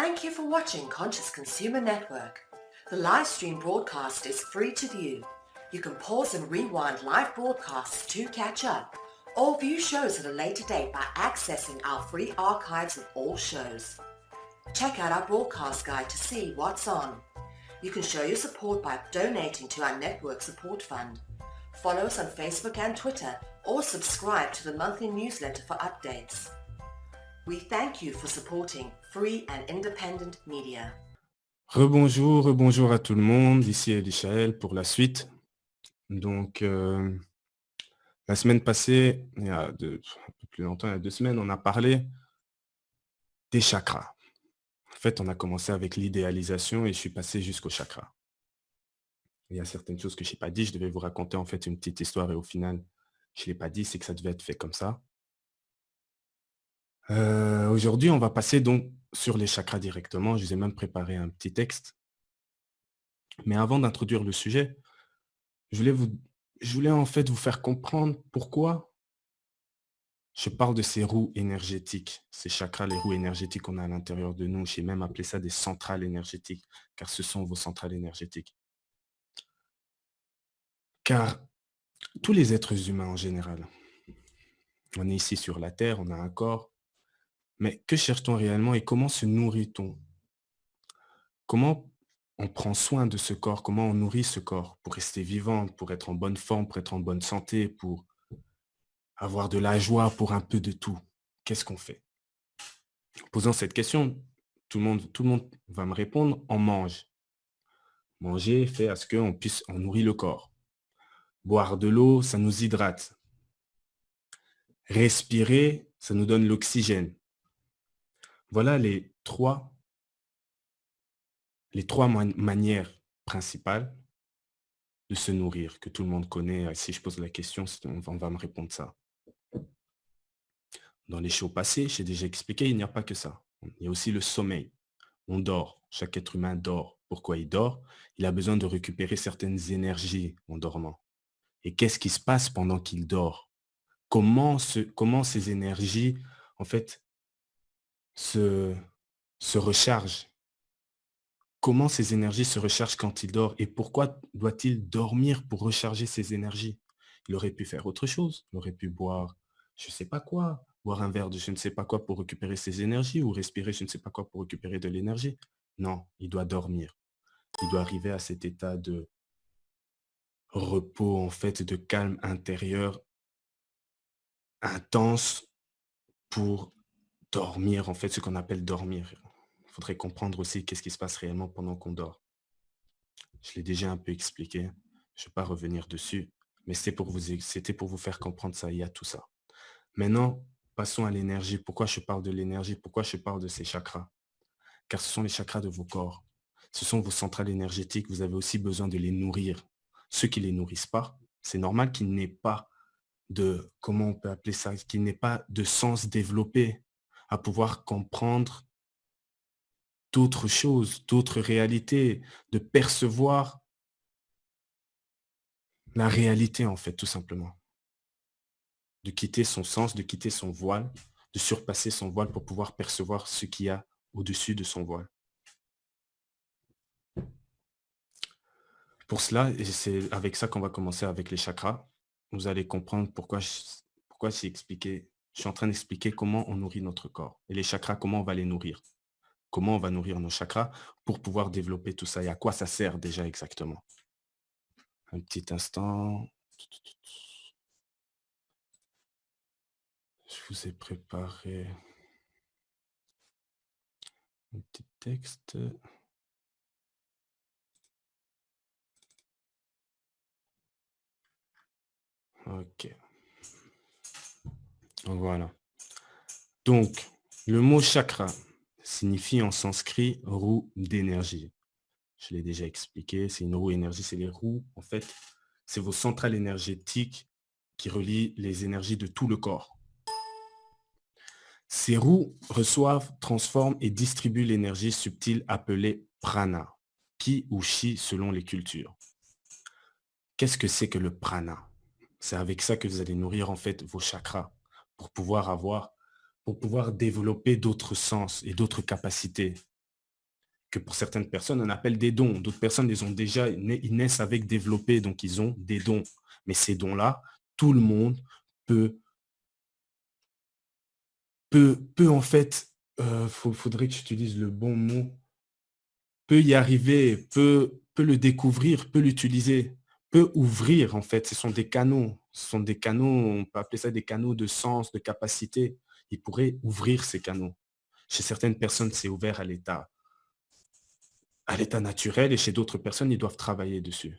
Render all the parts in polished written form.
Thank you for watching Conscious Consumer Network. The live stream broadcast is free to view. You can pause and rewind live broadcasts to catch up, or view shows at a later date by accessing our free archives of all shows. Check out our broadcast guide to see what's on. You can show your support by donating to our network support fund. Follow us on Facebook and Twitter, or subscribe to the monthly newsletter for updates. We thank you for supporting free and independent media. Rebonjour, rebonjour à tout le monde, ici Elishaël pour la suite. Donc, la semaine passée, un peu plus longtemps, il y a 2 semaines, on a parlé des chakras. En fait, on a commencé avec l'idéalisation et je suis passé jusqu'aux chakras. Il y a certaines choses que je n'ai pas dit, je devais vous raconter en fait une petite histoire et au final, je ne l'ai pas dit, c'est que ça devait être fait comme ça. Aujourd'hui, on va passer donc sur les chakras directement. Je vous ai même préparé un petit texte. Mais avant d'introduire le sujet, je voulais en fait vous faire comprendre pourquoi je parle de ces roues énergétiques, ces chakras, les roues énergétiques qu'on a à l'intérieur de nous. J'ai même appelé ça des centrales énergétiques, car ce sont vos centrales énergétiques. Car tous les êtres humains en général, on est ici sur la Terre, on a un corps, mais que cherche-t-on réellement et comment se nourrit-on? Comment on prend soin de ce corps? Comment on nourrit ce corps pour rester vivant, pour être en bonne forme, pour être en bonne santé, pour avoir de la joie, pour un peu de tout? Qu'est-ce qu'on fait? Posant cette question, tout le monde va me répondre, on mange. Manger fait à ce on nourrit le corps. Boire de l'eau, ça nous hydrate. Respirer, ça nous donne l'oxygène. Voilà les trois manières principales de se nourrir, que tout le monde connaît. Si je pose la question, on va me répondre ça. Dans les shows passés, j'ai déjà expliqué, il n'y a pas que ça. Il y a aussi le sommeil. On dort. Chaque être humain dort. Pourquoi il dort? Il a besoin de récupérer certaines énergies en dormant. Et qu'est-ce qui se passe pendant qu'il dort? Comment ces énergies, en fait, se, se rechargent? Comment ces énergies se rechargent quand il dort? Et pourquoi doit-il dormir pour recharger ses énergies? Il aurait pu faire autre chose. Il aurait pu boire je ne sais pas quoi, boire un verre de je ne sais pas quoi pour récupérer ses énergies ou respirer je ne sais pas quoi pour récupérer de l'énergie. Non, il doit dormir. Il doit arriver à cet état de repos, en fait, de calme intérieur intense pour dormir, en fait, ce qu'on appelle dormir. Il faudrait comprendre aussi qu'est-ce qui se passe réellement pendant qu'on dort. Je l'ai déjà un peu expliqué, je ne vais pas revenir dessus, mais c'était pour vous faire comprendre ça, il y a tout ça. Maintenant, passons à l'énergie. Pourquoi je parle de l'énergie? Pourquoi je parle de ces chakras? Car ce sont les chakras de vos corps. Ce sont vos centrales énergétiques, vous avez aussi besoin de les nourrir. Ceux qui ne les nourrissent pas, c'est normal qu'ils n'aient pas de, comment on peut appeler ça, qu'il n'ait pas de sens développé à pouvoir comprendre d'autres choses, d'autres réalités, de percevoir la réalité en fait, tout simplement. De quitter son sens, de quitter son voile, de surpasser son voile pour pouvoir percevoir ce qu'il y a au-dessus de son voile. Pour cela, et c'est avec ça qu'on va commencer avec les chakras. Vous allez comprendre pourquoi je suis en train d'expliquer comment on nourrit notre corps. Et les chakras, comment on va les nourrir. Comment on va nourrir nos chakras pour pouvoir développer tout ça et à quoi ça sert déjà exactement. Un petit instant. Je vous ai préparé un petit texte. Ok. Voilà. Donc, le mot chakra signifie en sanskrit roue d'énergie. Je l'ai déjà expliqué, c'est une roue énergie, c'est les roues, en fait, c'est vos centrales énergétiques qui relient les énergies de tout le corps. Ces roues reçoivent, transforment et distribuent l'énergie subtile appelée prana, ki ou chi selon les cultures. Qu'est-ce que c'est que le prana? C'est avec ça que vous allez nourrir en fait vos chakras pour pouvoir développer d'autres sens et d'autres capacités. que pour certaines personnes, on appelle des dons. D'autres personnes les ont déjà, ils naissent avec développés, donc ils ont des dons. Mais ces dons-là, tout le monde peut, peut en fait, faudrait que j'utilise le bon mot, peut y arriver, peut le découvrir, peut l'utiliser, peut ouvrir en fait. Ce sont des canaux. Ce sont des canaux, on peut appeler ça des canaux de sens, de capacité. Ils pourraient ouvrir ces canaux. Chez certaines personnes, c'est ouvert à l'état naturel et chez d'autres personnes, ils doivent travailler dessus.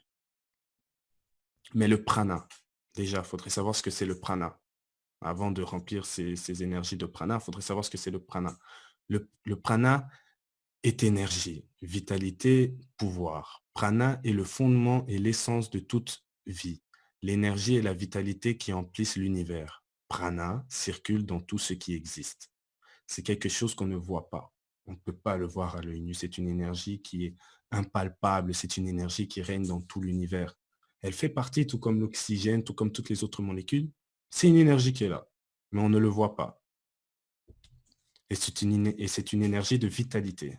Mais le prana, déjà, il faudrait savoir ce que c'est le prana. Avant de remplir ces énergies de prana, il faudrait savoir ce que c'est le prana. Le prana est énergie, vitalité, pouvoir. Prana est le fondement et l'essence de toute vie. L'énergie et la vitalité qui emplissent l'univers. Prana circule dans tout ce qui existe. C'est quelque chose qu'on ne voit pas. On ne peut pas le voir à l'œil nu. C'est une énergie qui est impalpable. C'est une énergie qui règne dans tout l'univers. Elle fait partie, tout comme l'oxygène, tout comme toutes les autres molécules. C'est une énergie qui est là, mais on ne le voit pas. Et c'est une énergie de vitalité.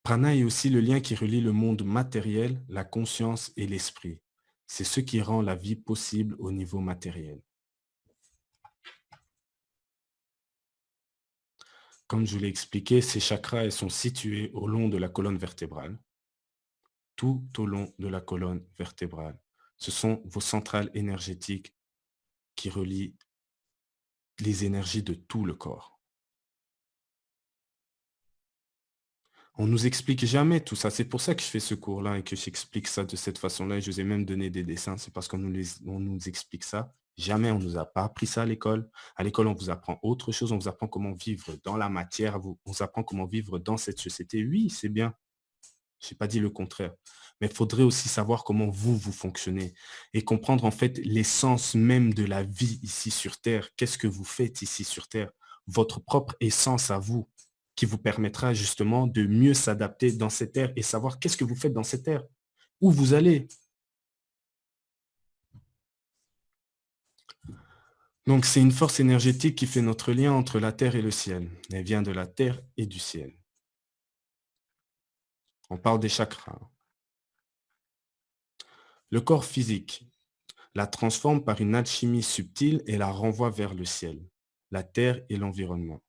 Prana est aussi le lien qui relie le monde matériel, la conscience et l'esprit. C'est ce qui rend la vie possible au niveau matériel. Comme je l'ai expliqué, ces chakras elles sont situés au long de la colonne vertébrale, tout au long de la colonne vertébrale. Ce sont vos centrales énergétiques qui relient les énergies de tout le corps. On nous explique jamais tout ça. C'est pour ça que je fais ce cours-là et que j'explique ça de cette façon-là. Et je vous ai même donné des dessins. C'est parce on nous explique ça. Jamais on nous a pas appris ça à l'école. À l'école, on vous apprend autre chose. On vous apprend comment vivre dans la matière. On vous apprend comment vivre dans cette société. Oui, c'est bien. Je n'ai pas dit le contraire. Mais il faudrait aussi savoir comment vous, vous fonctionnez et comprendre en fait l'essence même de la vie ici sur Terre. Qu'est-ce que vous faites ici sur Terre? Votre propre essence à vous qui vous permettra justement de mieux s'adapter dans cette ère et savoir qu'est-ce que vous faites dans cette ère, où vous allez. Donc c'est une force énergétique qui fait notre lien entre la Terre et le ciel. Elle vient de la Terre et du ciel. On parle des chakras. Le corps physique la transforme par une alchimie subtile et la renvoie vers le ciel, la terre et l'environnement.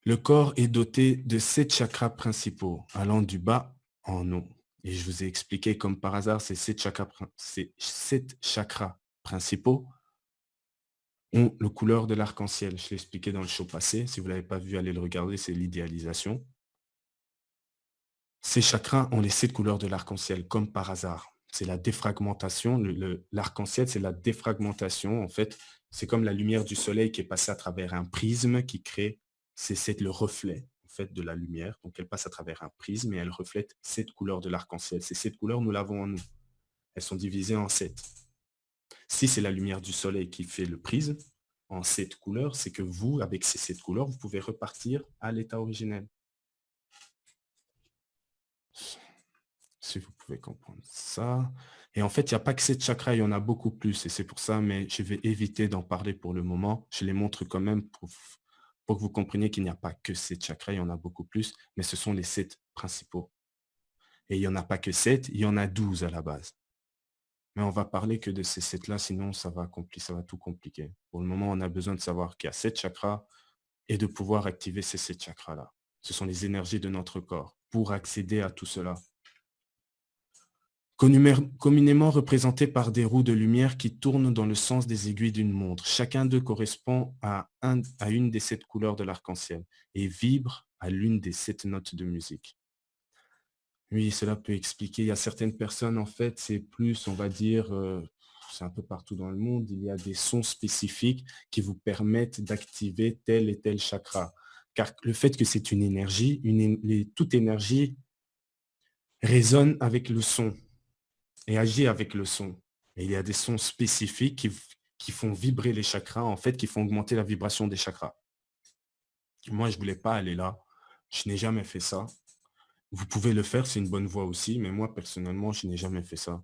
Le corps est doté de 7 chakras principaux, allant du bas en haut. Et je vous ai expliqué comme par hasard, ces 7 chakras principaux ont le couleur de l'arc-en-ciel. Je l'ai expliqué dans le show passé. Si vous ne l'avez pas vu, allez le regarder, c'est l'idéalisation. Ces chakras ont les 7 couleurs de l'arc-en-ciel, comme par hasard. C'est la défragmentation. L'arc-en-ciel, c'est la défragmentation. En fait, c'est comme la lumière du soleil qui est passée à travers un prisme qui crée, c'est le reflet en fait, de la lumière. Donc, elle passe à travers un prisme et elle reflète 7 couleurs de l'arc-en-ciel. Ces 7 couleurs, nous l'avons en nous. Elles sont divisées en 7. Si c'est la lumière du soleil qui fait le prisme, en 7 couleurs, c'est que vous, avec ces 7 couleurs, vous pouvez repartir à l'état originel. Si vous pouvez comprendre ça. Et en fait, il n'y a pas que 7 chakras, il y en a beaucoup plus. Et c'est pour ça, mais je vais éviter d'en parler pour le moment. Je les montre quand même pour que vous compreniez qu'il n'y a pas que 7 chakras, il y en a beaucoup plus. Mais ce sont les 7 principaux. Et il n'y en a pas que 7, il y en a 12 à la base. Mais on va parler que de ces 7-là, sinon ça va tout compliquer. Pour le moment, on a besoin de savoir qu'il y a 7 chakras et de pouvoir activer ces 7 chakras-là. Ce sont les énergies de notre corps pour accéder à tout cela. Communément représentés par des roues de lumière qui tournent dans le sens des aiguilles d'une montre. Chacun d'eux correspond à une des 7 couleurs de l'arc-en-ciel et vibre à l'une des 7 notes de musique. Oui, cela peut expliquer. Il y a certaines personnes, en fait, c'est plus, on va dire, c'est un peu partout dans le monde, il y a des sons spécifiques qui vous permettent d'activer tel et tel chakra. Car le fait que c'est une énergie, toute énergie résonne avec le son et agit avec le son. Et il y a des sons spécifiques qui font vibrer les chakras, en fait, qui font augmenter la vibration des chakras. Moi, je ne voulais pas aller là. Je n'ai jamais fait ça. Vous pouvez le faire, c'est une bonne voie aussi, mais moi, personnellement, je n'ai jamais fait ça.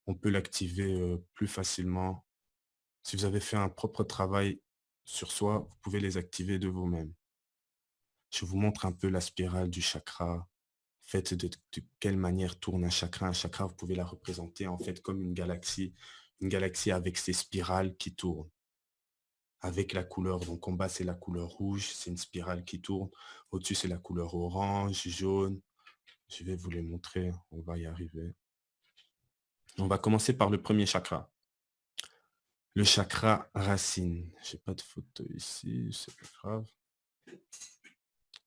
On peut l'activer plus facilement. Si vous avez fait un propre travail sur soi, vous pouvez les activer de vous-même. Je vous montre un peu la spirale du chakra. Faites de quelle manière tourne un chakra. Un chakra, vous pouvez la représenter en fait comme une galaxie avec ses spirales qui tournent. Avec la couleur, donc en bas c'est la couleur rouge, c'est une spirale qui tourne. Au-dessus c'est la couleur orange, jaune. Je vais vous les montrer, on va y arriver. On va commencer par le premier chakra, le chakra racine. J'ai pas de photo ici, c'est pas grave.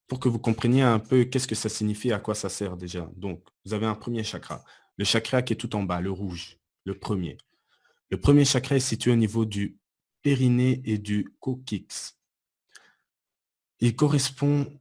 Pour que vous compreniez un peu qu'est-ce que ça signifie, à quoi ça sert déjà. Donc, vous avez un premier chakra. Le chakra qui est tout en bas, le rouge, le premier. Le premier chakra est situé au niveau du périnée et du coccyx. Il correspond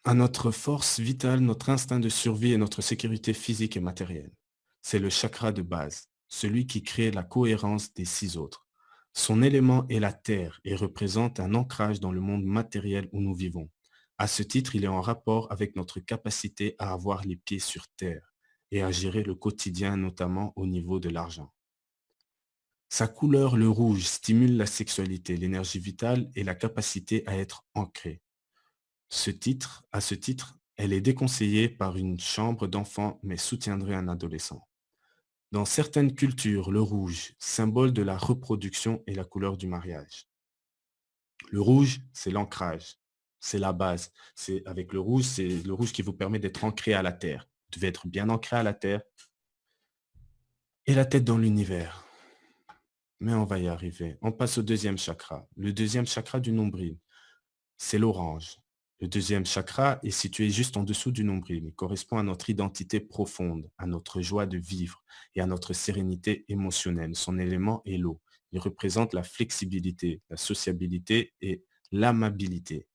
à notre force vitale, notre instinct de survie et notre sécurité physique et matérielle. C'est le chakra de base, celui qui crée la cohérence des 6 autres. Son élément est la terre et représente un ancrage dans le monde matériel où nous vivons. À ce titre, il est en rapport avec notre capacité à avoir les pieds sur terre et à gérer le quotidien, notamment au niveau de l'argent. Sa couleur, le rouge, stimule la sexualité, l'énergie vitale et la capacité à être ancré. À ce titre, elle est déconseillée par une chambre d'enfant mais soutiendrait un adolescent. Dans certaines cultures, le rouge, symbole de la reproduction, est la couleur du mariage. Le rouge, c'est l'ancrage, c'est la base. C'est le rouge qui vous permet d'être ancré à la terre. Vous devez être bien ancré à la terre et la tête dans l'univers. Mais on va y arriver. On passe au deuxième chakra. Le deuxième chakra du nombril, c'est l'orange. Le deuxième chakra est situé juste en dessous du nombril. Il correspond à notre identité profonde, à notre joie de vivre et à notre sérénité émotionnelle. Son élément est l'eau. Il représente la flexibilité, la sociabilité et l'amabilité.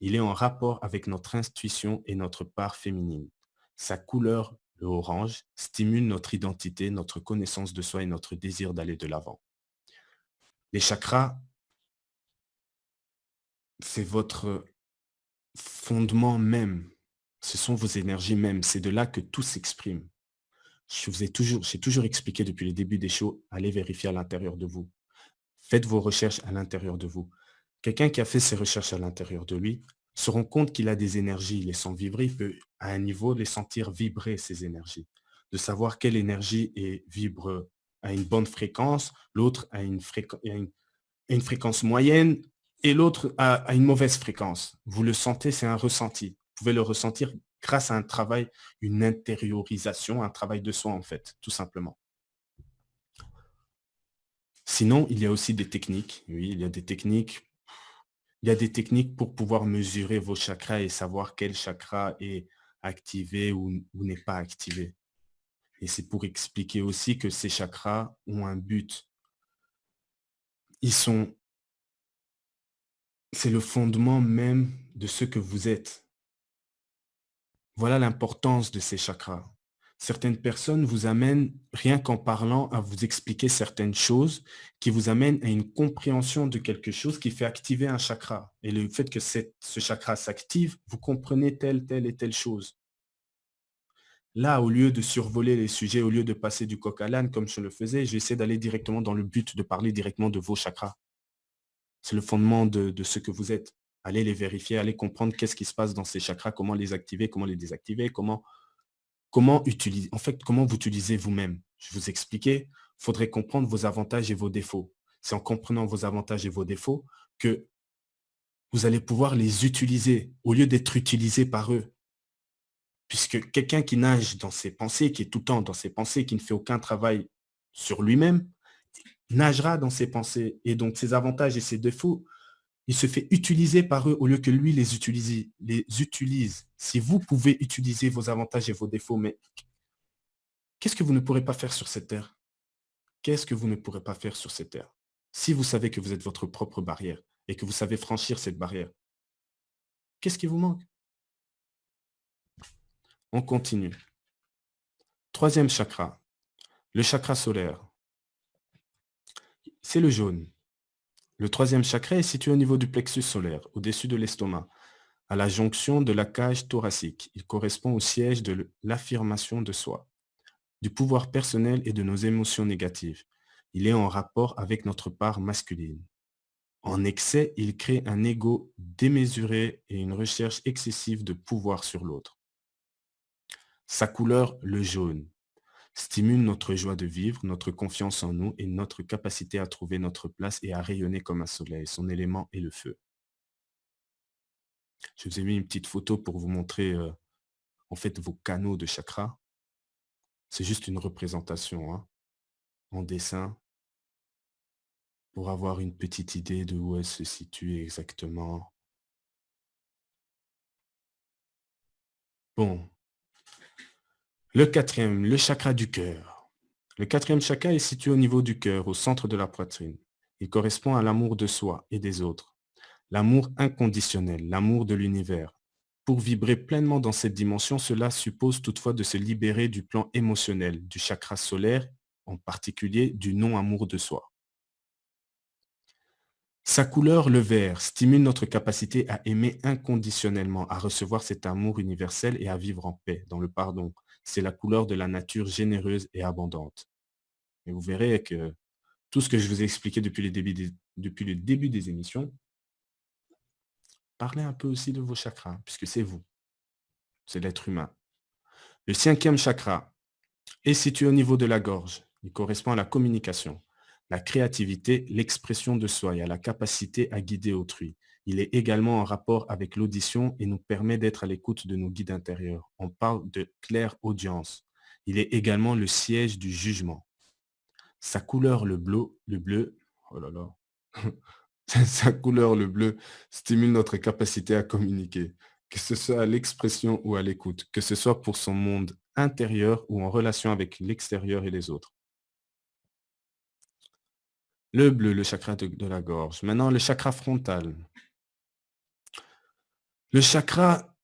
Il est en rapport avec notre intuition et notre part féminine. Sa couleur, le orange, stimule notre identité, notre connaissance de soi et notre désir d'aller de l'avant. Les chakras, c'est votre fondement même. Ce sont vos énergies même. C'est de là que tout s'exprime. J'ai toujours expliqué depuis le début des shows, allez vérifier à l'intérieur de vous. Faites vos recherches à l'intérieur de vous. Quelqu'un qui a fait ses recherches à l'intérieur de lui se rend compte qu'il a des énergies, il les sent vibrer, il peut à un niveau les sentir vibrer ces énergies. De savoir quelle énergie vibre à une bonne fréquence, l'autre à une fréquence moyenne et l'autre à une mauvaise fréquence. Vous le sentez, c'est un ressenti. Vous pouvez le ressentir grâce à un travail, une intériorisation, un travail de soi en fait, tout simplement. Sinon, il y a aussi des techniques. Oui, il y a des techniques. Il y a des techniques pour pouvoir mesurer vos chakras et savoir quel chakra est activé ou n'est pas activé. Et c'est pour expliquer aussi que ces chakras ont un but. Ils sont, c'est le fondement même de ce que vous êtes. Voilà l'importance de ces chakras. Certaines personnes vous amènent, rien qu'en parlant, à vous expliquer certaines choses qui vous amènent à une compréhension de quelque chose qui fait activer un chakra. Et le fait que ce chakra s'active, vous comprenez telle et telle chose. Là, au lieu de survoler les sujets, au lieu de passer du coq à l'âne comme je le faisais, j'essaie d'aller directement dans le but de parler directement de vos chakras. C'est le fondement de ce que vous êtes. Allez les vérifier, allez comprendre qu'est-ce qui se passe dans ces chakras, comment les activer, comment les désactiver, comment vous utilisez vous-même. Je vous expliquais, il faudrait comprendre vos avantages et vos défauts. C'est en comprenant vos avantages et vos défauts que vous allez pouvoir les utiliser au lieu d'être utilisé par eux. Puisque quelqu'un qui nage dans ses pensées, qui est tout le temps dans ses pensées, qui ne fait aucun travail sur lui-même, nagera dans ses pensées. Et donc ses avantages et ses défauts, il se fait utiliser par eux au lieu que lui les utilise. Si vous pouvez utiliser vos avantages et vos défauts, mais qu'est-ce que vous ne pourrez pas faire sur cette terre? Qu'est-ce que vous ne pourrez pas faire sur cette terre? Si vous savez que vous êtes votre propre barrière et que vous savez franchir cette barrière, qu'est-ce qui vous manque? On continue. Troisième chakra, le chakra solaire. C'est le jaune. Le troisième chakra est situé au niveau du plexus solaire, au-dessus de l'estomac, à la jonction de la cage thoracique. Il correspond au siège de l'affirmation de soi, du pouvoir personnel et de nos émotions négatives. Il est en rapport avec notre part masculine. En excès, il crée un ego démesuré et une recherche excessive de pouvoir sur l'autre. Sa couleur, le jaune, stimule notre joie de vivre, notre confiance en nous et notre capacité à trouver notre place et à rayonner comme un soleil. Son élément est le feu. Je vous ai mis une petite photo pour vous montrer en fait vos canaux de chakras. C'est juste une représentation hein, en dessin pour avoir une petite idée de où elle se situe exactement. Bon, le quatrième, le chakra du cœur. Le quatrième chakra est situé au niveau du cœur, au centre de la poitrine. Il correspond à l'amour de soi et des autres. L'amour inconditionnel, l'amour de l'univers. Pour vibrer pleinement dans cette dimension, cela suppose toutefois de se libérer du plan émotionnel, du chakra solaire, en particulier du non-amour de soi. Sa couleur, le vert, stimule notre capacité à aimer inconditionnellement, à recevoir cet amour universel et à vivre en paix, dans le pardon. C'est la couleur de la nature généreuse et abondante. Et vous verrez que tout ce que je vous ai expliqué depuis le début des émissions, parlez un peu aussi de vos chakras, puisque c'est vous, c'est l'être humain. Le cinquième chakra est situé au niveau de la gorge. Il correspond à la communication, la créativité, l'expression de soi et à la capacité à guider autrui. Il est également en rapport avec l'audition et nous permet d'être à l'écoute de nos guides intérieurs. On parle de claire audience. Il est également le siège du jugement. Sa couleur, le bleu, oh là là, sa couleur, le bleu, stimule notre capacité à communiquer, que ce soit à l'expression ou à l'écoute, que ce soit pour son monde intérieur ou en relation avec l'extérieur et les autres. Le bleu, le chakra de la gorge. Maintenant, le chakra frontal. Le chakra,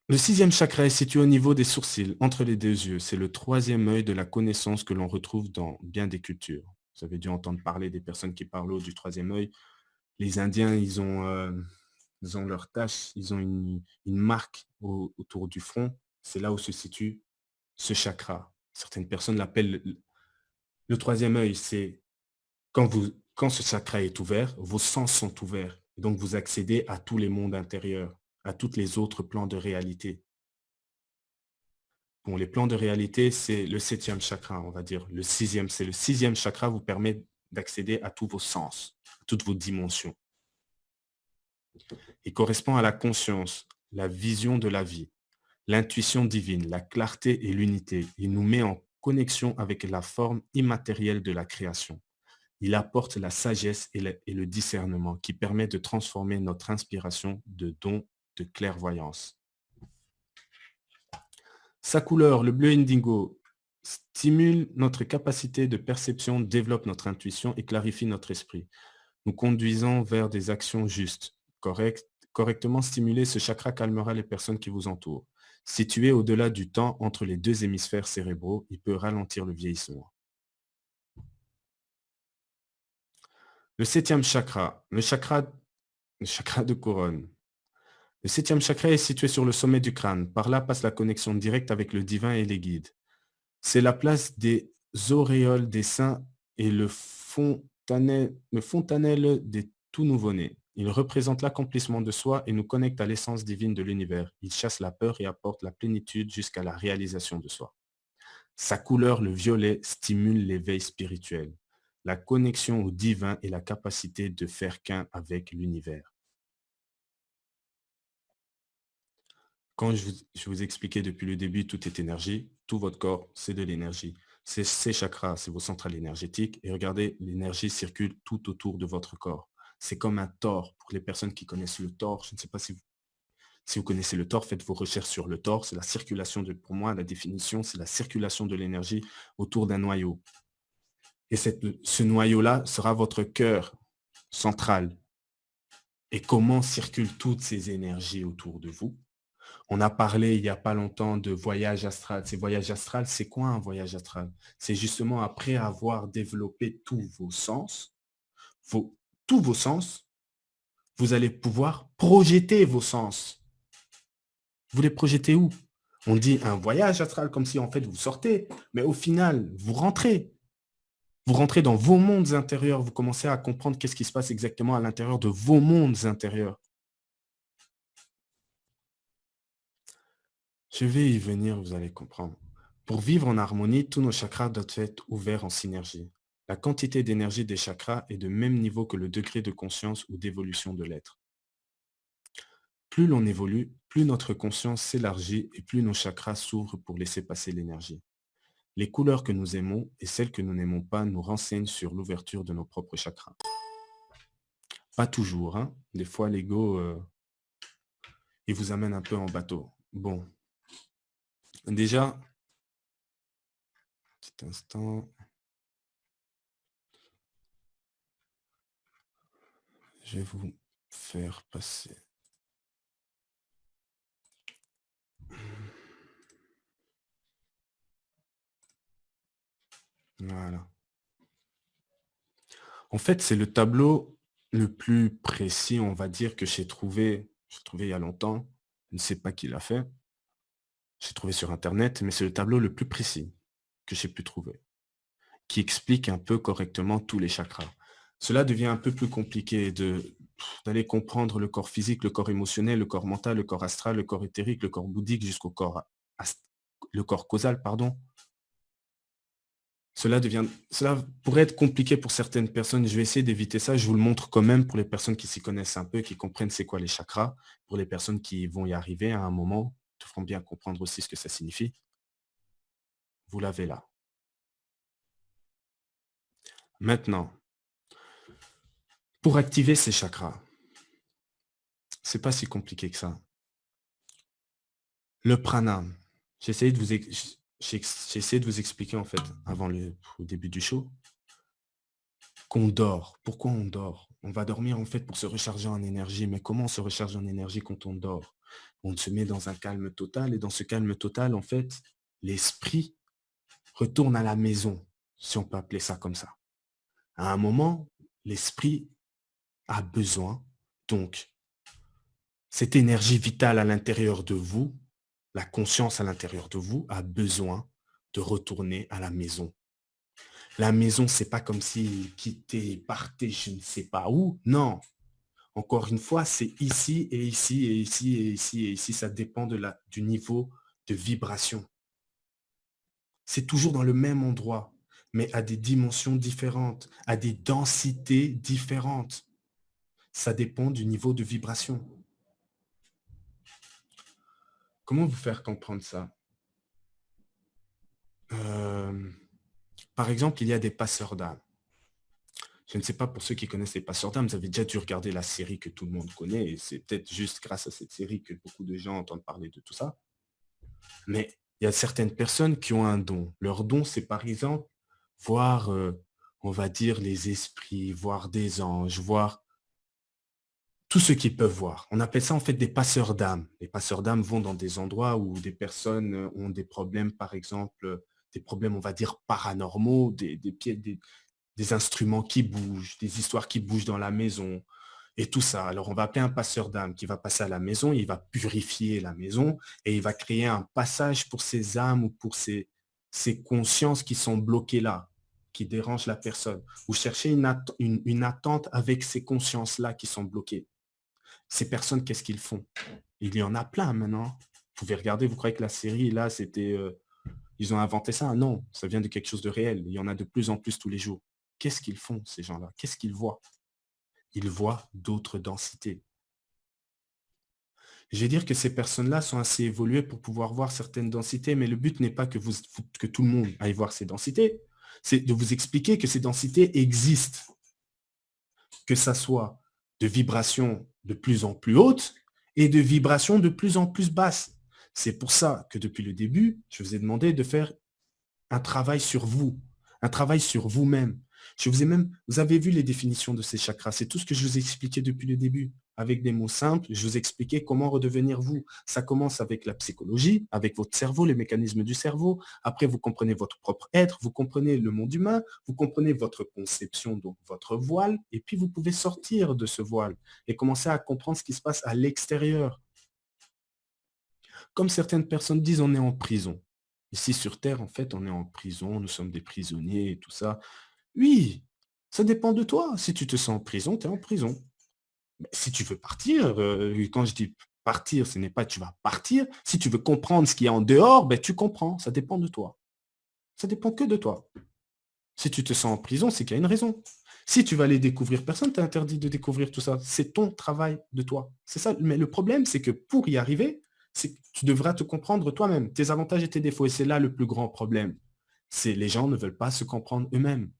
le sixième chakra est situé au niveau des sourcils, entre les deux yeux. C'est le troisième œil de la connaissance que l'on retrouve dans bien des cultures. Vous avez dû entendre parler des personnes qui parlent du troisième œil. Les Indiens, ils ont leur tache, ils ont une marque autour du front. C'est là où se situe ce chakra. Certaines personnes l'appellent le troisième œil. C'est quand ce chakra est ouvert, vos sens sont ouverts. Et donc, vous accédez à tous les mondes intérieurs, à tous les autres plans de réalité. Bon, les plans de réalité, c'est le septième chakra, on va dire. C'est le sixième chakra vous permet d'accéder à tous vos sens, à toutes vos dimensions. Il correspond à la conscience, la vision de la vie, l'intuition divine, la clarté et l'unité. Il nous met en connexion avec la forme immatérielle de la création. Il apporte la sagesse et le discernement qui permet de transformer notre inspiration de don de clairvoyance. Sa couleur, le bleu indigo, stimule notre capacité de perception, développe notre intuition et clarifie notre esprit, nous conduisant vers des actions justes. Correctement stimulé, ce chakra calmera les personnes qui vous entourent. Situé au-delà du temps entre les deux hémisphères cérébraux, il peut ralentir le vieillissement. Le septième chakra, le chakra de couronne. Le septième chakra est situé sur le sommet du crâne. Par là passe la connexion directe avec le divin et les guides. C'est la place des auréoles des saints et le fontanelle des tout nouveau-nés. Il représente l'accomplissement de soi et nous connecte à l'essence divine de l'univers. Il chasse la peur et apporte la plénitude jusqu'à la réalisation de soi. Sa couleur, le violet, stimule l'éveil spirituel, la connexion au divin et la capacité de faire qu'un avec l'univers. Quand je vous expliquais depuis le début, tout est énergie, tout votre corps, c'est de l'énergie. C'est ces chakras, c'est vos centrales énergétiques. Et regardez, l'énergie circule tout autour de votre corps. C'est comme un tor. Pour les personnes qui connaissent le tor, je ne sais pas si vous connaissez le tor, faites vos recherches sur le tor. C'est la circulation pour moi, la définition, c'est la circulation de l'énergie autour d'un noyau. Et ce noyau-là sera votre cœur central. Et comment circulent toutes ces énergies autour de vous? On a parlé il n'y a pas longtemps de voyage astral. Ces voyages astral, c'est quoi un voyage astral? C'est justement après avoir développé tous vos sens, vous allez pouvoir projeter vos sens. Vous les projetez où? On dit un voyage astral comme si en fait vous sortez, mais au final, vous rentrez. Vous rentrez dans vos mondes intérieurs, vous commencez à comprendre qu'est-ce qui se passe exactement à l'intérieur de vos mondes intérieurs. Je vais y venir, vous allez comprendre. Pour vivre en harmonie, tous nos chakras doivent être ouverts en synergie. La quantité d'énergie des chakras est de même niveau que le degré de conscience ou d'évolution de l'être. Plus l'on évolue, plus notre conscience s'élargit et plus nos chakras s'ouvrent pour laisser passer l'énergie. Les couleurs que nous aimons et celles que nous n'aimons pas nous renseignent sur l'ouverture de nos propres chakras. Pas toujours, hein. Des fois, l'ego, il vous amène un peu en bateau. Bon, déjà, petit instant, je vais vous faire passer. Voilà. En fait, c'est le tableau le plus précis, on va dire, que j'ai trouvé il y a longtemps. Je ne sais pas qui l'a fait. J'ai trouvé sur internet, mais c'est le tableau le plus précis que j'ai pu trouver, qui explique un peu correctement tous les chakras. Cela devient un peu plus compliqué d'aller comprendre le corps physique, le corps émotionnel, le corps mental, le corps astral, le corps éthérique, le corps bouddhique jusqu'au corps le corps causal, pardon. Cela pourrait être compliqué pour certaines personnes. Je vais essayer d'éviter ça. Je vous le montre quand même pour les personnes qui s'y connaissent un peu, qui comprennent c'est quoi les chakras. Pour les personnes qui vont y arriver à un moment, devront bien comprendre aussi ce que ça signifie. Vous l'avez là. Maintenant, pour activer ces chakras, c'est pas si compliqué que ça. Le pranam, j'ai essayé de vous expliquer en fait au début du show qu'on dort. Pourquoi on dort? On va dormir en fait pour se recharger en énergie. Mais comment on se recharge en énergie quand on dort? On se met dans un calme total et dans ce calme total, en fait, l'esprit retourne à la maison, si on peut appeler ça comme ça. À un moment, l'esprit a besoin, donc cette énergie vitale à l'intérieur de vous, la conscience à l'intérieur de vous a besoin de retourner à la maison. La maison, c'est pas comme s'il quittait, partait, je ne sais pas où. Non. Encore une fois, c'est ici et ici et ici et ici et ici. Ça dépend du niveau de vibration. C'est toujours dans le même endroit, mais à des dimensions différentes, à des densités différentes. Ça dépend du niveau de vibration. Comment vous faire comprendre ça? Euh, Par exemple, il y a des passeurs d'âme. Je ne sais pas pour ceux qui connaissent les passeurs d'âme, vous avez déjà dû regarder la série que tout le monde connaît, et c'est peut-être juste grâce à cette série que beaucoup de gens entendent parler de tout ça. Mais il y a certaines personnes qui ont un don. Leur don, c'est par exemple voir, on va dire, les esprits, voir des anges, voir tout ce qu'ils peuvent voir. On appelle ça en fait des passeurs d'âme. Les passeurs d'âme vont dans des endroits où des personnes ont des problèmes, par exemple, des problèmes, on va dire, paranormaux, des instruments qui bougent, des histoires qui bougent dans la maison et tout ça. Alors, on va appeler un passeur d'âme qui va passer à la maison, il va purifier la maison et il va créer un passage pour ces âmes ou pour ces consciences qui sont bloquées là, qui dérangent la personne. Vous cherchez une attente avec ces consciences-là qui sont bloquées. Ces personnes, qu'est-ce qu'ils font? Il y en a plein maintenant. Vous pouvez regarder, vous croyez que la série, là, ils ont inventé ça? Non, ça vient de quelque chose de réel. Il y en a de plus en plus tous les jours. Qu'est-ce qu'ils font, ces gens-là? Qu'est-ce qu'ils voient? Ils voient d'autres densités. Je vais dire que ces personnes-là sont assez évoluées pour pouvoir voir certaines densités, mais le but n'est pas que tout le monde aille voir ces densités, c'est de vous expliquer que ces densités existent, que ça soit de vibrations de plus en plus hautes et de vibrations de plus en plus basses. C'est pour ça que depuis le début, je vous ai demandé de faire un travail sur vous, un travail sur vous-même. Vous avez vu les définitions de ces chakras. C'est tout ce que je vous ai expliqué depuis le début. Avec des mots simples, je vous ai expliqué comment redevenir vous. Ça commence avec la psychologie, avec votre cerveau, les mécanismes du cerveau. Après, vous comprenez votre propre être, vous comprenez le monde humain, vous comprenez votre conception, donc votre voile, et puis vous pouvez sortir de ce voile et commencer à comprendre ce qui se passe à l'extérieur. Comme certaines personnes disent, on est en prison. Ici sur Terre, en fait, on est en prison, nous sommes des prisonniers et tout ça. Oui, ça dépend de toi. Si tu te sens en prison, tu es en prison. Mais si tu veux partir, quand je dis partir, ce n'est pas tu vas partir. Si tu veux comprendre ce qu'il y a en dehors, ben, tu comprends. Ça dépend de toi. Ça dépend que de toi. Si tu te sens en prison, c'est qu'il y a une raison. Si tu vas aller découvrir, personne t'a interdit de découvrir tout ça. C'est ton travail de toi. C'est ça. Mais le problème, c'est que pour y arriver, c'est que tu devras te comprendre toi-même, tes avantages et tes défauts. Et c'est là le plus grand problème. C'est les gens ne veulent pas se comprendre eux-mêmes.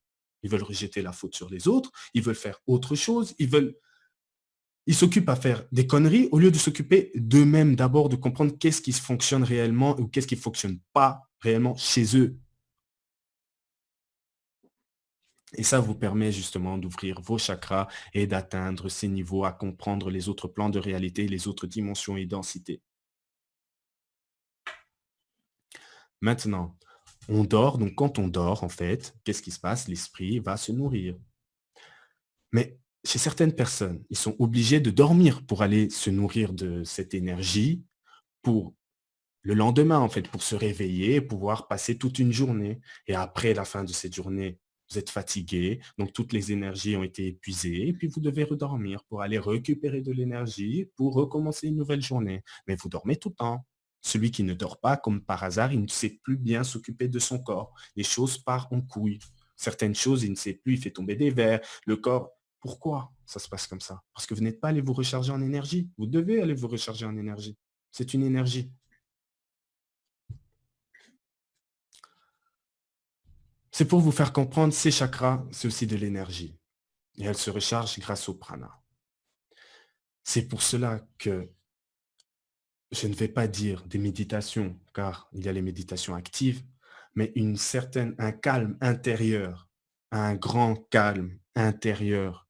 Ils veulent rejeter la faute sur les autres. Ils veulent faire autre chose. Ils s'occupent à faire des conneries au lieu de s'occuper d'eux-mêmes d'abord, de comprendre qu'est-ce qui fonctionne réellement ou qu'est-ce qui ne fonctionne pas réellement chez eux. Et ça vous permet justement d'ouvrir vos chakras et d'atteindre ces niveaux, à comprendre les autres plans de réalité, les autres dimensions et densités. Maintenant, on dort, donc quand on dort, en fait, qu'est-ce qui se passe? L'esprit va se nourrir. Mais chez certaines personnes, ils sont obligés de dormir pour aller se nourrir de cette énergie pour le lendemain, en fait, pour se réveiller et pouvoir passer toute une journée. Et après la fin de cette journée, vous êtes fatigué, donc toutes les énergies ont été épuisées, et puis vous devez redormir pour aller récupérer de l'énergie pour recommencer une nouvelle journée. Mais vous dormez tout le temps. Celui qui ne dort pas, comme par hasard, il ne sait plus bien s'occuper de son corps. Les choses partent en couille. Certaines choses, il ne sait plus, il fait tomber des verres. Le corps, pourquoi ça se passe comme ça? Parce que vous n'êtes pas allé vous recharger en énergie. Vous devez aller vous recharger en énergie. C'est une énergie. C'est pour vous faire comprendre, ces chakras, c'est aussi de l'énergie. Et elle se recharge grâce au prana. C'est pour cela que je ne vais pas dire des méditations, car il y a les méditations actives, mais un calme intérieur, un grand calme intérieur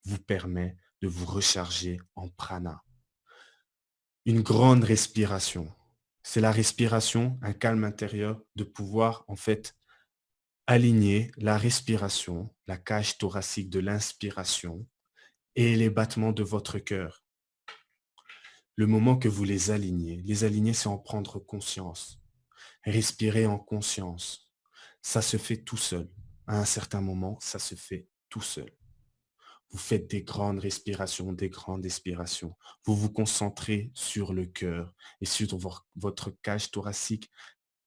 vous permet de vous recharger en prana. Une grande respiration. C'est la respiration, un calme intérieur, de pouvoir en fait aligner la respiration, la cage thoracique de l'inspiration et les battements de votre cœur. Le moment que vous les aligner, c'est en prendre conscience. Respirer en conscience. Ça se fait tout seul. À un certain moment, ça se fait tout seul. Vous faites des grandes respirations, des grandes expirations. Vous vous concentrez sur le cœur et sur votre cage thoracique,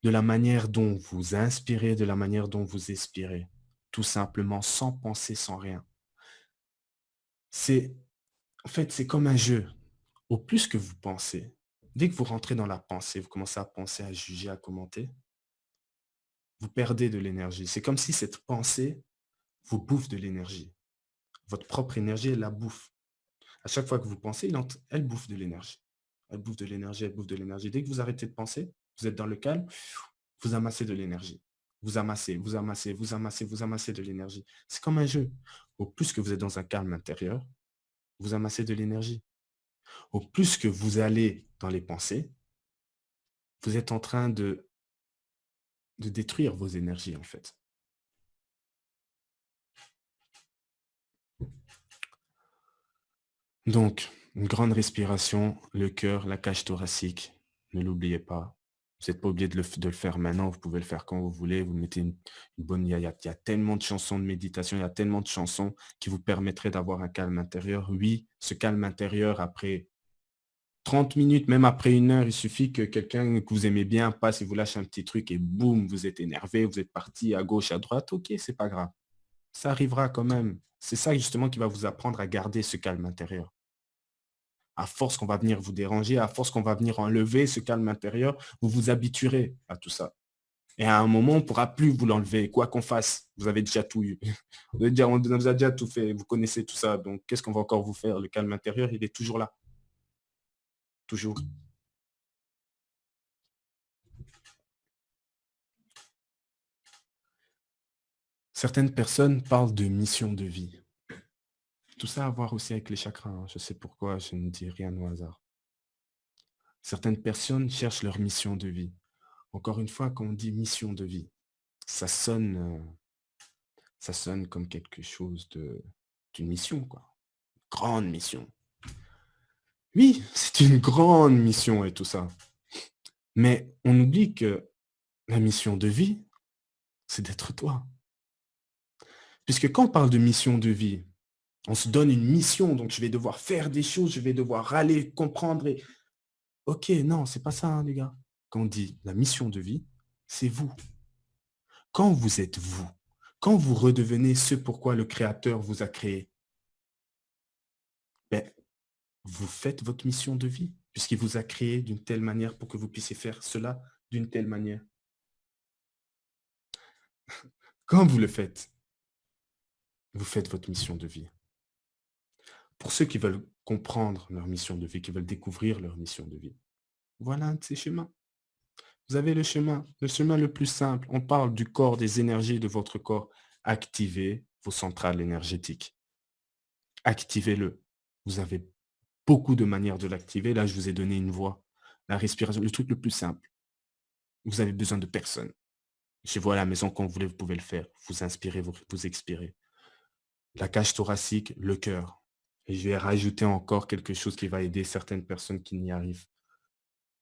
de la manière dont vous inspirez, de la manière dont vous expirez. Tout simplement, sans penser, sans rien. C'est, en fait, c'est comme un jeu. Au plus que vous pensez, dès que vous rentrez dans la pensée, vous commencez à penser, à juger, à commenter, vous perdez de l'énergie. C'est comme si cette pensée vous bouffe de l'énergie. Votre propre énergie, elle la bouffe. À chaque fois que vous pensez, elle bouffe de l'énergie. Elle bouffe de l'énergie, elle bouffe de l'énergie. Dès que vous arrêtez de penser, vous êtes dans le calme, vous amassez de l'énergie. Vous amassez, vous amassez, vous amassez, vous amassez de l'énergie. C'est comme un jeu. Au plus que vous êtes dans un calme intérieur, vous amassez de l'énergie. Au plus que vous allez dans les pensées, vous êtes en train de détruire vos énergies, en fait. Donc, une grande respiration, le cœur, la cage thoracique, ne l'oubliez pas. Vous n'êtes pas obligé de le faire maintenant, vous pouvez le faire quand vous voulez. Vous mettez une bonne... il y a tellement de chansons de méditation, il y a tellement de chansons qui vous permettraient d'avoir un calme intérieur. Oui, ce calme intérieur, après 30 minutes, même après 1 heure, il suffit que quelqu'un que vous aimez bien passe et vous lâche un petit truc et boum, vous êtes énervé, vous êtes parti à gauche, à droite. Ok, c'est pas grave. Ça arrivera quand même. C'est ça justement qui va vous apprendre à garder ce calme intérieur. À force qu'on va venir vous déranger, à force qu'on va venir enlever ce calme intérieur, vous vous habituerez à tout ça. Et à un moment, on ne pourra plus vous l'enlever, quoi qu'on fasse. Vous avez déjà tout eu. On vous a déjà tout fait. Vous connaissez tout ça. Donc, qu'est-ce qu'on va encore vous faire? Le calme intérieur, il est toujours là. Toujours. Certaines personnes parlent de mission de vie. Tout ça à voir aussi avec les chakras, hein. Je sais pourquoi, je ne dis rien au hasard. Certaines personnes cherchent leur mission de vie. Encore une fois, quand on dit mission de vie, ça sonne, ça sonne comme quelque chose d'une mission, quoi. Grande mission. Oui, c'est une grande mission et tout ça. Mais on oublie que la mission de vie, c'est d'être toi. Puisque quand on parle de mission de vie, on se donne une mission, donc je vais devoir faire des choses, je vais devoir aller comprendre et OK, non, c'est pas ça, hein, les gars. Quand on dit la mission de vie, c'est vous. Quand vous êtes vous, quand vous redevenez ce pourquoi le créateur vous a créé, beh, vous faites votre mission de vie, puisqu'il vous a créé d'une telle manière pour que vous puissiez faire cela d'une telle manière. Quand vous faites votre mission de vie. Pour ceux qui veulent comprendre leur mission de vie, qui veulent découvrir leur mission de vie, voilà un de ces chemins. Vous avez le chemin le plus simple. On parle du corps, des énergies de votre corps. Activez vos centrales énergétiques. Activez-le. Vous avez beaucoup de manières de l'activer. Là, je vous ai donné une voie. La respiration, le truc le plus simple. Vous avez besoin de personne. Chez vous à la maison, quand vous voulez, vous pouvez le faire. Vous inspirez, vous expirez. La cage thoracique, le cœur. Et je vais rajouter encore quelque chose qui va aider certaines personnes qui n'y arrivent,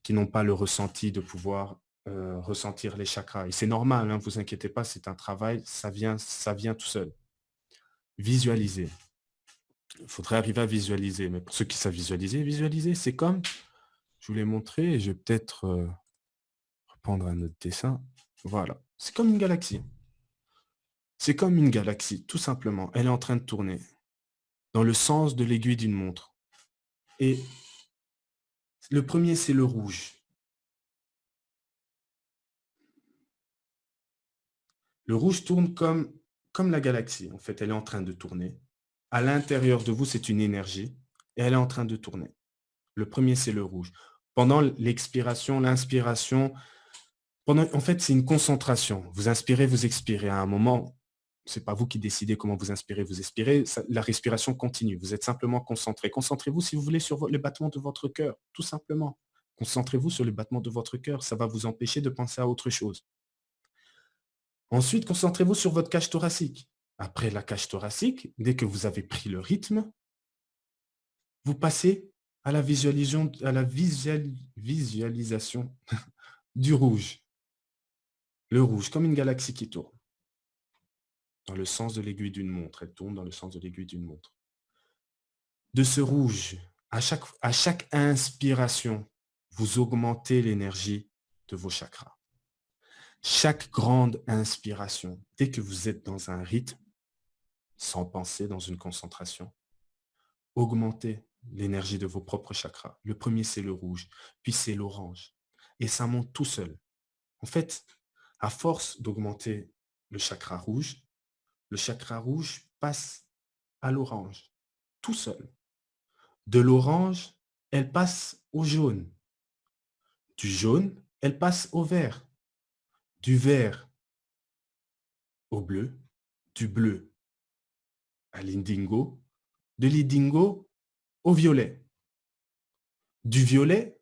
qui n'ont pas le ressenti de pouvoir ressentir les chakras. Et c'est normal, hein, vous inquiétez pas, c'est un travail, ça vient tout seul. Visualiser. Il faudrait arriver à visualiser. Mais pour ceux qui savent visualiser, c'est comme, je vous l'ai montré, et je vais peut-être reprendre un autre dessin. Voilà. C'est comme une galaxie. C'est comme une galaxie, tout simplement. Elle est en train de tourner dans le sens de l'aiguille d'une montre. Et le premier, c'est le rouge. Le rouge tourne comme la galaxie. En fait, elle est en train de tourner. À l'intérieur de vous, c'est une énergie et elle est en train de tourner. Le premier, c'est le rouge. Pendant l'expiration, l'inspiration, en fait, c'est une concentration. Vous inspirez, vous expirez. À un moment, c'est pas vous qui décidez comment vous inspirez, vous expirez. La respiration continue. Vous êtes simplement concentré. Concentrez-vous, si vous voulez, sur les battements de votre cœur, tout simplement. Concentrez-vous sur les battements de votre cœur. Ça va vous empêcher de penser à autre chose. Ensuite, concentrez-vous sur votre cage thoracique. Après la cage thoracique, dès que vous avez pris le rythme, vous passez à la visualisation du rouge. Le rouge, comme une galaxie qui tourne. Dans le sens de l'aiguille d'une montre. Elle tourne dans le sens de l'aiguille d'une montre. De ce rouge, à chaque inspiration, vous augmentez l'énergie de vos chakras. Chaque grande inspiration, dès que vous êtes dans un rythme, sans penser, dans une concentration, augmentez l'énergie de vos propres chakras. Le premier, c'est le rouge, puis c'est l'orange. Et ça monte tout seul. En fait, à force d'augmenter le chakra rouge passe à l'orange, tout seul. De l'orange, elle passe au jaune. Du jaune, elle passe au vert. Du vert au bleu. Du bleu à l'indigo. De l'indigo au violet. Du violet,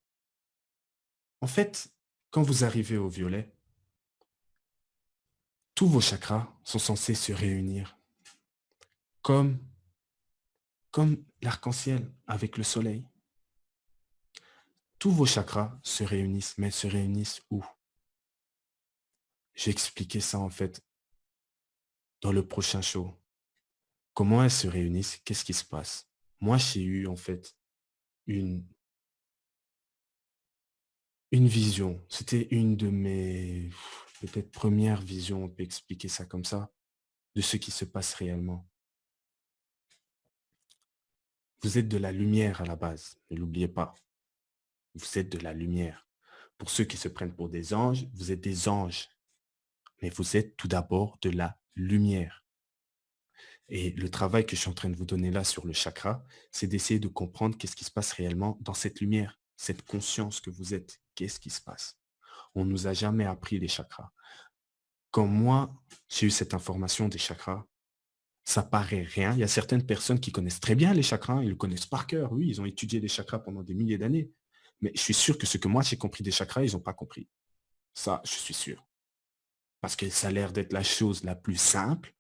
en fait, quand vous arrivez au violet, tous vos chakras sont censés se réunir comme, comme l'arc-en-ciel avec le soleil. Tous vos chakras se réunissent, mais se réunissent où? J'ai expliqué ça en fait dans le prochain show. Comment elles se réunissent? Qu'est-ce qui se passe? Moi, j'ai eu en fait une, une vision. C'était une de mes peut-être premières visions, on peut expliquer ça comme ça, de ce qui se passe réellement. Vous êtes de la lumière à la base, ne l'oubliez pas. Vous êtes de la lumière. Pour ceux qui se prennent pour des anges, vous êtes des anges. Mais vous êtes tout d'abord de la lumière. Et le travail que je suis en train de vous donner là sur le chakra, c'est d'essayer de comprendre qu'est-ce qui se passe réellement dans cette lumière, cette conscience que vous êtes. Qu'est-ce qui se passe? On ne nous a jamais appris les chakras. Quand moi, j'ai eu cette information des chakras, ça paraît rien. Il y a certaines personnes qui connaissent très bien les chakras, ils le connaissent par cœur. Oui, ils ont étudié les chakras pendant des milliers d'années. Mais je suis sûr que ce que moi j'ai compris des chakras, ils n'ont pas compris. Ça, je suis sûr. Parce que ça a l'air d'être la chose la plus simple,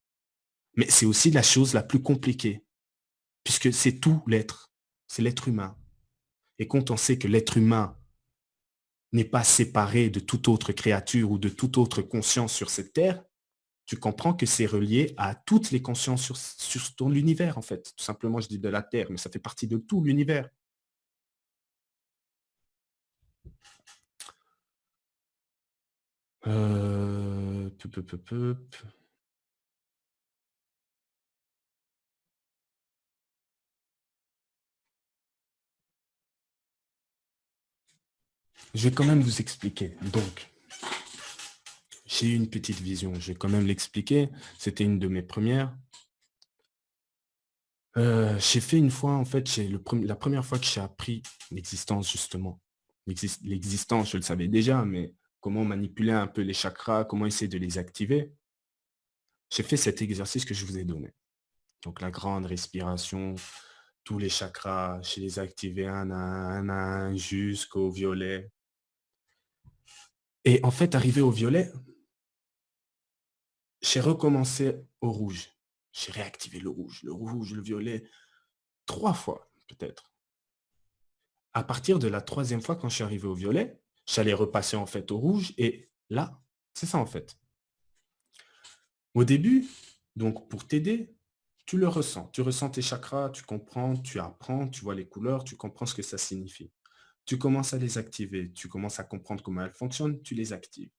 mais c'est aussi la chose la plus compliquée. Puisque c'est tout l'être. C'est l'être humain. Et quand on sait que l'être humain n'est pas séparé de toute autre créature ou de toute autre conscience sur cette terre, tu comprends que c'est relié à toutes les consciences sur ton univers, en fait. Tout simplement, je dis de la Terre, mais ça fait partie de tout l'univers. Peu, peu, peu, peu. Je vais quand même vous expliquer. Donc, j'ai eu une petite vision. Je vais quand même l'expliquer. C'était une de mes premières. J'ai fait une fois, en fait, la première fois que j'ai appris l'existence, justement. L'existence, je le savais déjà, mais comment manipuler un peu les chakras, comment essayer de les activer. J'ai fait cet exercice que je vous ai donné. Donc, la grande respiration, tous les chakras, je les ai activés un à un jusqu'au violet. Et en fait, arrivé au violet, j'ai recommencé au rouge. J'ai réactivé le rouge, le violet, 3 fois peut-être. À partir de la troisième fois, quand je suis arrivé au violet, j'allais repasser en fait au rouge et là, c'est ça en fait. Au début, donc pour t'aider, tu le ressens. Tu ressens tes chakras, tu comprends, tu apprends, tu vois les couleurs, tu comprends ce que ça signifie. Tu commences à les activer, tu commences à comprendre comment elles fonctionnent, tu les actives.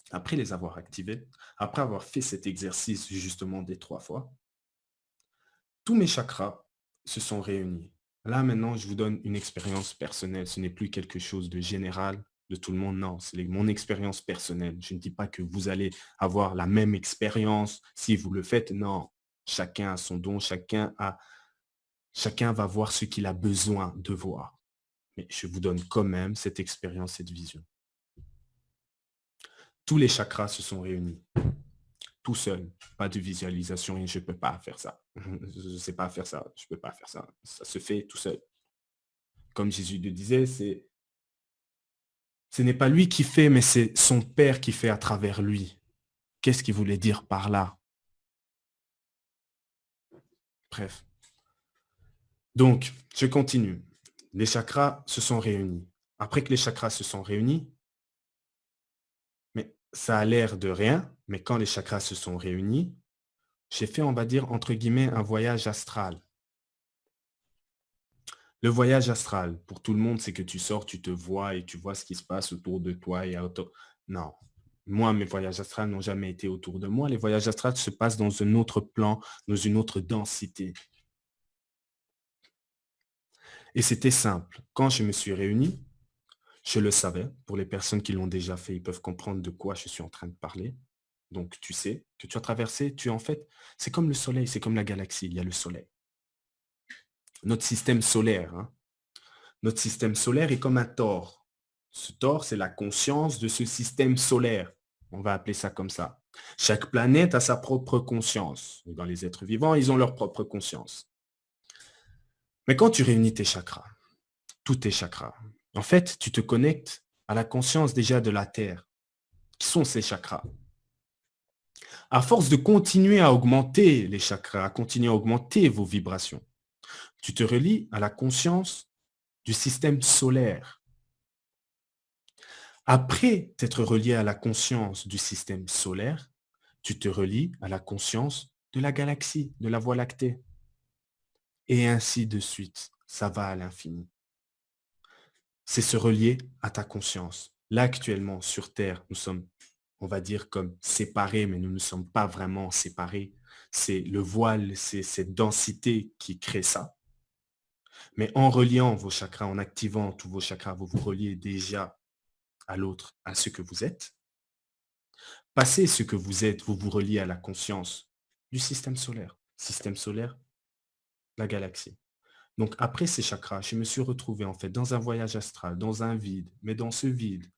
Après les avoir activés, après avoir fait cet exercice justement des 3 fois, tous mes chakras se sont réunis. Là, maintenant, je vous donne une expérience personnelle. Ce n'est plus quelque chose de général, de tout le monde. Non, c'est mon expérience personnelle. Je ne dis pas que vous allez avoir la même expérience si vous le faites. Non, chacun a son don, chacun va voir ce qu'il a besoin de voir. Mais je vous donne quand même cette expérience, cette vision. Tous les chakras se sont réunis, tout seul. Pas de visualisation et je ne peux pas faire ça. Je ne sais pas faire ça. Je ne peux pas faire ça. Ça se fait tout seul. Comme Jésus le disait, ce n'est pas lui qui fait, mais c'est son Père qui fait à travers lui. Qu'est-ce qu'il voulait dire par là? Bref. Donc, je continue. Les chakras se sont réunis. Après que les chakras se sont réunis, mais ça a l'air de rien, mais quand les chakras se sont réunis, j'ai fait, on va dire, entre guillemets, un voyage astral. Le voyage astral, pour tout le monde, c'est que tu sors, tu te vois et tu vois ce qui se passe autour de toi et autour. Non. Moi, mes voyages astrales n'ont jamais été autour de moi. Les voyages astrales se passent dans un autre plan, dans une autre densité. Et c'était simple. Quand je me suis réuni, je le savais. Pour les personnes qui l'ont déjà fait, ils peuvent comprendre de quoi je suis en train de parler. Donc, tu sais que tu as traversé, tu es en fait, c'est comme le soleil, c'est comme la galaxie, il y a le soleil. Notre système solaire, hein. Notre système solaire est comme un tore. Ce tore, c'est la conscience de ce système solaire. On va appeler ça comme ça. Chaque planète a sa propre conscience. Dans les êtres vivants, ils ont leur propre conscience. Mais quand tu réunis tes chakras, tous tes chakras, en fait, tu te connectes à la conscience déjà de la Terre. Qui sont ces chakras? À force de continuer à augmenter les chakras, à continuer à augmenter vos vibrations, tu te relis à la conscience du système solaire. Après t'être relié à la conscience du système solaire, tu te relis à la conscience de la galaxie, de la Voie lactée. Et ainsi de suite. Ça va à l'infini. C'est se relier à ta conscience. Là, actuellement, sur Terre, nous sommes, on va dire, comme séparés, mais nous ne sommes pas vraiment séparés. C'est le voile, c'est cette densité qui crée ça. Mais en reliant vos chakras, en activant tous vos chakras, vous vous reliez déjà à l'autre, à ce que vous êtes. Passez ce que vous êtes, vous vous reliez à la conscience du système solaire. Système solaire, la galaxie. Donc après ces chakras, je me suis retrouvé en fait dans un voyage astral, dans un vide. Mais dans ce vide,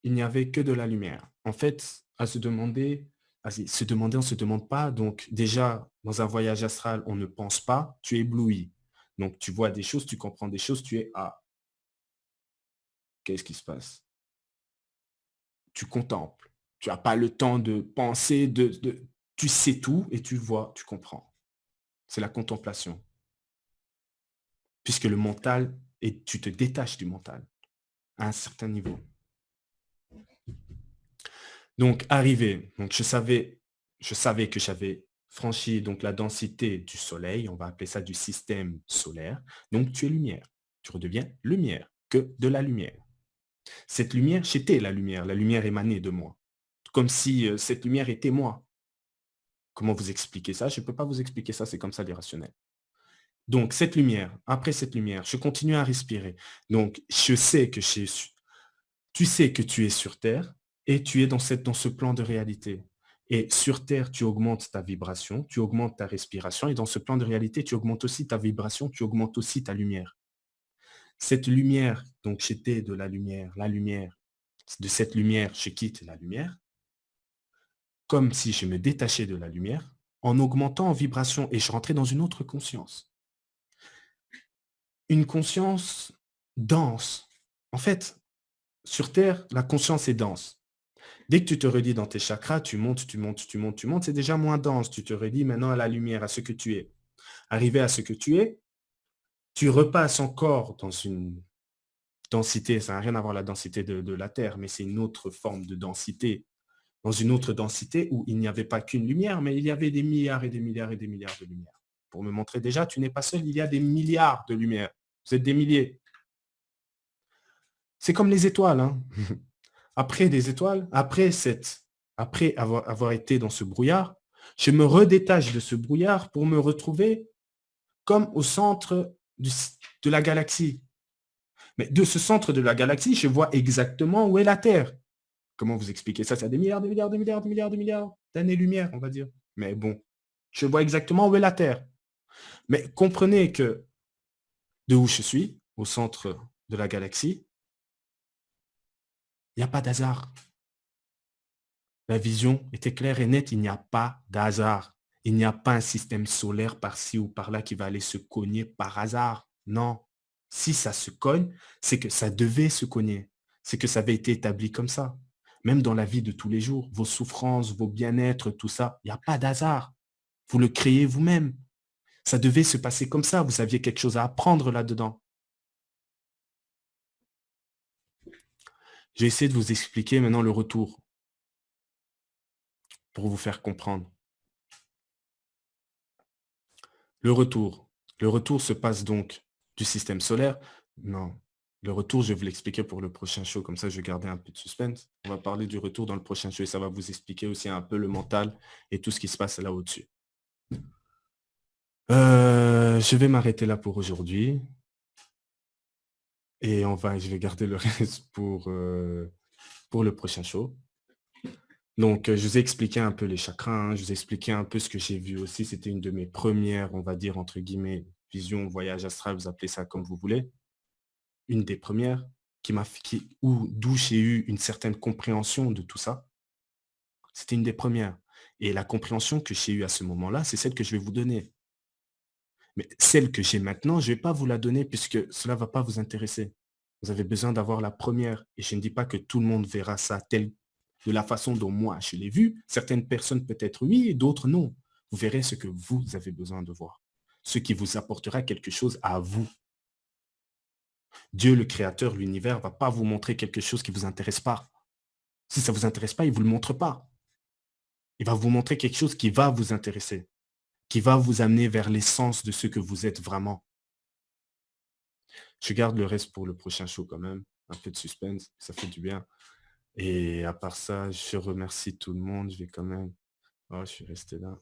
il n'y avait que de la lumière. En fait, se demander, on ne se demande pas. Donc déjà, dans un voyage astral, on ne pense pas, tu es ébloui. Donc tu vois des choses, tu comprends des choses, tu es ah, qu'est-ce qui se passe? Tu contemples. Tu n'as pas le temps de penser, tu sais tout et tu vois, tu comprends. C'est la contemplation. Puisque le mental, et tu te détaches du mental à un certain niveau. Donc arrivé, donc je savais que j'avais franchi donc la densité du soleil, on va appeler ça du système solaire. Donc tu es lumière. Tu redeviens lumière, que de la lumière. Cette lumière, j'étais la lumière émanait de moi. Comme si, cette lumière était moi. Comment vous expliquer ça? Je ne peux pas vous expliquer ça, c'est comme ça l'irrationnel. Donc cette lumière, après cette lumière, je continue à respirer. Donc je sais que tu sais que tu es sur terre et tu es dans ce plan de réalité. Et sur terre, tu augmentes ta vibration, tu augmentes ta respiration et dans ce plan de réalité, tu augmentes aussi ta vibration, tu augmentes aussi ta lumière. Cette lumière, donc j'étais de la lumière, de cette lumière, je quitte la lumière, comme si je me détachais de la lumière, en augmentant en vibration et je rentrais dans une autre conscience. Une conscience dense. En fait, sur Terre, la conscience est dense. Dès que tu te relis dans tes chakras, tu montes, tu montes, tu montes, tu montes, c'est déjà moins dense. Tu te relis maintenant à la lumière, à ce que tu es. Arrivé à ce que tu es, tu repasses encore dans une densité, ça n'a rien à voir la densité de la Terre, mais c'est une autre forme de densité. Dans une autre densité où il n'y avait pas qu'une lumière, mais il y avait des milliards et des milliards et des milliards de lumières. Pour me montrer déjà, tu n'es pas seul, il y a des milliards de lumières. Vous êtes des milliers. C'est comme les étoiles, hein. Après des étoiles, après avoir été dans ce brouillard, je me redétache de ce brouillard pour me retrouver comme au centre de la galaxie. Mais de ce centre de la galaxie, je vois exactement où est la Terre. Comment vous expliquer ça? Ça a des milliards, des milliards, des milliards, des milliards, des milliards d'années-lumière, on va dire. Mais bon, je vois exactement où est la Terre. Mais comprenez que de où je suis, au centre de la galaxie, il n'y a pas d'hasard. La vision était claire et nette, il n'y a pas d'hasard. Il n'y a pas un système solaire par-ci ou par-là qui va aller se cogner par hasard. Non. Si ça se cogne, c'est que ça devait se cogner. C'est que ça avait été établi comme ça. Même dans la vie de tous les jours, vos souffrances, vos bien-être, tout ça, il n'y a pas d'hasard. Vous le créez vous-même. Ça devait se passer comme ça. Vous aviez quelque chose à apprendre là-dedans. J'ai essayé de vous expliquer maintenant le retour pour vous faire comprendre. Le retour. Le retour se passe donc du système solaire. Non. Le retour, je vais vous l'expliquer pour le prochain show, comme ça je vais garder un peu de suspense. On va parler du retour dans le prochain show et ça va vous expliquer aussi un peu le mental et tout ce qui se passe là au-dessus. Je vais m'arrêter là pour aujourd'hui et je vais garder le reste pour le prochain show. Donc, je vous ai expliqué un peu les chakras, hein, je vous ai expliqué un peu ce que j'ai vu aussi. C'était une de mes premières, on va dire, entre guillemets, visions, voyage astral, vous appelez ça comme vous voulez. Une des premières d'où j'ai eu une certaine compréhension de tout ça. C'était une des premières. Et la compréhension que j'ai eue à ce moment-là, c'est celle que je vais vous donner. Mais celle que j'ai maintenant, je ne vais pas vous la donner puisque cela ne va pas vous intéresser. Vous avez besoin d'avoir la première. Et je ne dis pas que tout le monde verra ça de la façon dont moi je l'ai vu. Certaines personnes peut-être oui, et d'autres non. Vous verrez ce que vous avez besoin de voir. Ce qui vous apportera quelque chose à vous. Dieu, le créateur, l'univers, ne va pas vous montrer quelque chose qui ne vous intéresse pas. Si ça ne vous intéresse pas, il ne vous le montre pas. Il va vous montrer quelque chose qui va vous intéresser, qui va vous amener vers l'essence de ce que vous êtes vraiment. Je garde le reste pour le prochain show quand même. Un peu de suspense, ça fait du bien. Et à part ça, je remercie tout le monde. Je vais quand même... Oh, je suis resté là.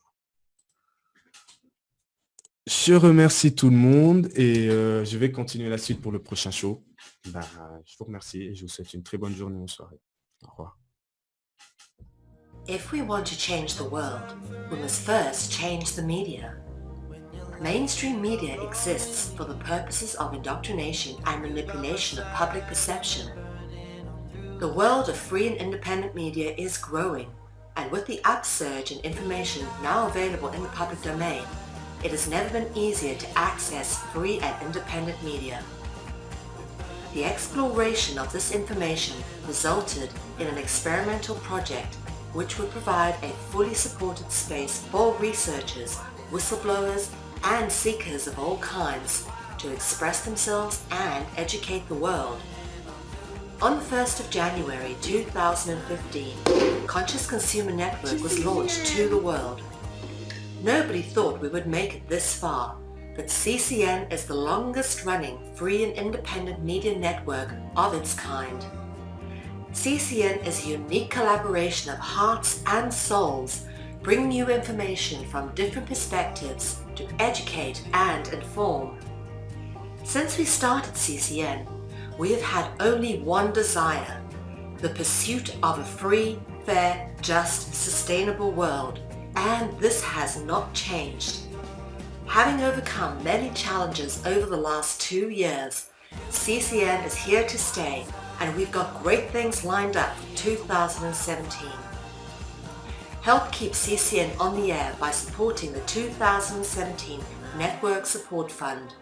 Je remercie tout le monde et je vais continuer la suite pour le prochain show. Je vous remercie et je vous souhaite une très bonne journée ou soirée. Au revoir. If we want to change the world, we must first change the media. Mainstream media exists for the purposes of indoctrination and manipulation of public perception. The world of free and independent media is growing, and with the upsurge in information now available in the public domain, it has never been easier to access free and independent media. The exploration of this information resulted in an experimental project which would provide a fully supported space for researchers, whistleblowers, and seekers of all kinds to express themselves and educate the world. On the 1st of January 2015, Conscious Consumer Network was launched to the world. Nobody thought we would make it this far, but CCN is the longest running free and independent media network of its kind. CCN is a unique collaboration of hearts and souls, bringing you information from different perspectives to educate and inform. Since we started CCN, we have had only one desire: the pursuit of a free, fair, just, sustainable world, and this has not changed. Having overcome many challenges over the last 2 years, CCN is here to stay, and we've got great things lined up for 2017. Help keep CCN on the air by supporting the 2017 Network Support Fund.